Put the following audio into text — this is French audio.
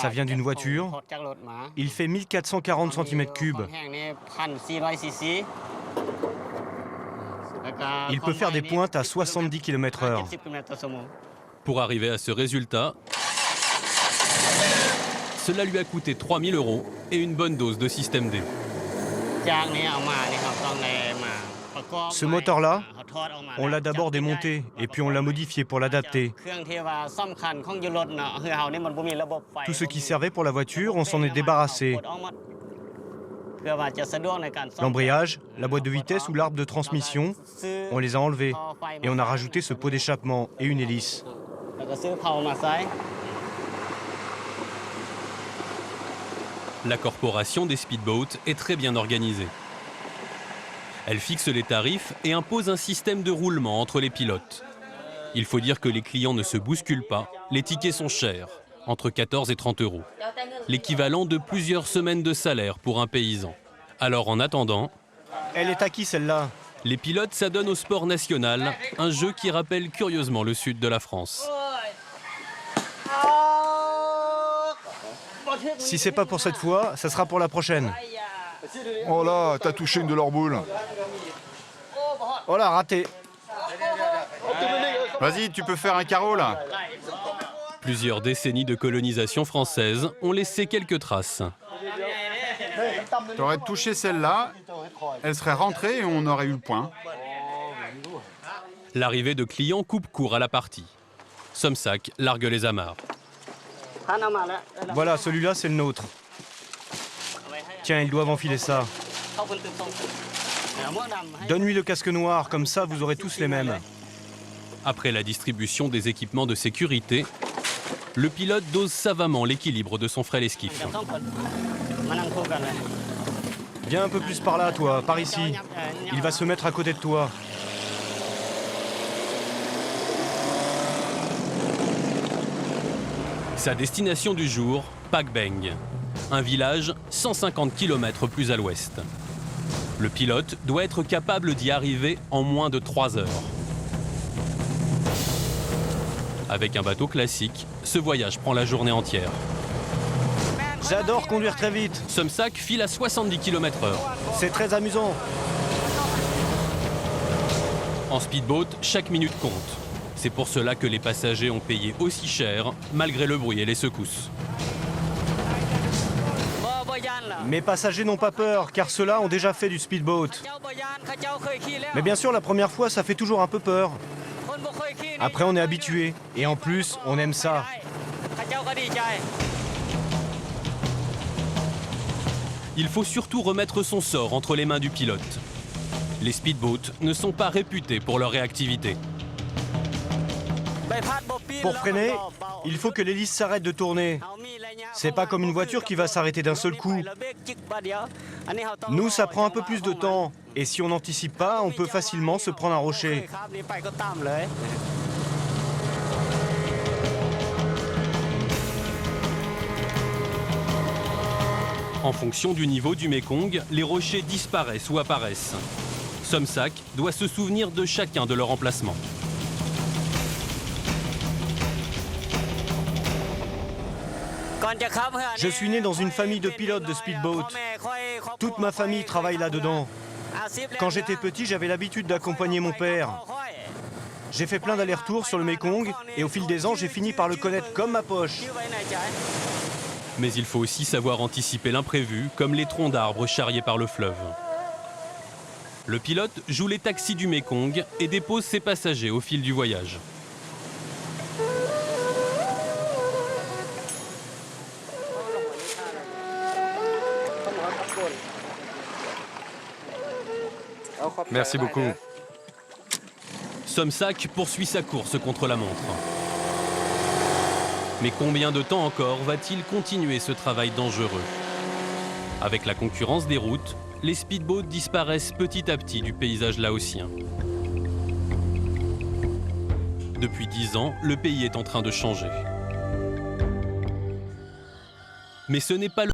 Ça vient d'une voiture. Il fait 1440 cm3. Il peut faire des pointes à 70 km/h. Pour arriver à ce résultat, cela lui a coûté 3 000 € et une bonne dose de système D. Ce moteur-là, on l'a d'abord démonté et puis on l'a modifié pour l'adapter. Tout ce qui servait pour la voiture, on s'en est débarrassé. L'embrayage, la boîte de vitesse ou l'arbre de transmission, on les a enlevés et on a rajouté ce pot d'échappement et une hélice. La corporation des speedboats est très bien organisée. Elle fixe les tarifs et impose un système de roulement entre les pilotes. Il faut dire que les clients ne se bousculent pas, les tickets sont chers, entre 14 et 30 €. L'équivalent de plusieurs semaines de salaire pour un paysan. Alors en attendant, Elle est à qui celle-là? les pilotes s'adonnent au sport national, un jeu qui rappelle curieusement le sud de la France. Si c'est pas pour cette fois, ça sera pour la prochaine. Oh là, t'as touché une de leurs boules. Oh là, raté. Vas-y, tu peux faire un carreau là. Plusieurs décennies de colonisation française ont laissé quelques traces. T'aurais touché celle-là, elle serait rentrée et on aurait eu le point. L'arrivée de clients coupe court à la partie. Somsac largue les amarres. Voilà, celui-là, c'est le nôtre. Tiens, ils doivent enfiler ça. Donne-lui le casque noir, comme ça, vous aurez tous les mêmes. Après la distribution des équipements de sécurité, le pilote dose savamment l'équilibre de son frêle esquif. Viens un peu plus par là, toi, par ici. Il va se mettre à côté de toi. Sa destination du jour, Pakbeng, un village 150 km plus à l'ouest. Le pilote doit être capable d'y arriver en moins de 3 heures. Avec un bateau classique, ce voyage prend la journée entière. J'adore conduire très vite. Somsac file à 70 km/h. C'est très amusant. En speedboat, chaque minute compte. C'est pour cela que les passagers ont payé aussi cher, malgré le bruit et les secousses. Mes passagers n'ont pas peur, car ceux-là ont déjà fait du speedboat. Mais bien sûr, la première fois, ça fait toujours un peu peur. Après, on est habitué. Et en plus, on aime ça. Il faut surtout remettre son sort entre les mains du pilote. Les speedboats ne sont pas réputés pour leur réactivité. Pour freiner, il faut que l'hélice s'arrête de tourner. C'est pas comme une voiture qui va s'arrêter d'un seul coup. Nous, ça prend un peu plus de temps. Et si on n'anticipe pas, on peut facilement se prendre un rocher. En fonction du niveau du Mékong, les rochers disparaissent ou apparaissent. Somsac doit se souvenir de chacun de leurs emplacements. Je suis né dans une famille de pilotes de speedboat. Toute ma famille travaille là-dedans. Quand j'étais petit, j'avais l'habitude d'accompagner mon père. J'ai fait plein d'allers-retours sur le Mékong et au fil des ans, j'ai fini par le connaître comme ma poche. Mais il faut aussi savoir anticiper l'imprévu, comme les troncs d'arbres charriés par le fleuve. Le pilote joue les taxis du Mékong et dépose ses passagers au fil du voyage. Merci beaucoup. Somsac poursuit sa course contre la montre. Mais combien de temps encore va-t-il continuer ce travail dangereux? Avec la concurrence des routes, les speedboats disparaissent petit à petit du paysage laotien. Depuis 10 ans, le pays est en train de changer. Mais ce n'est pas le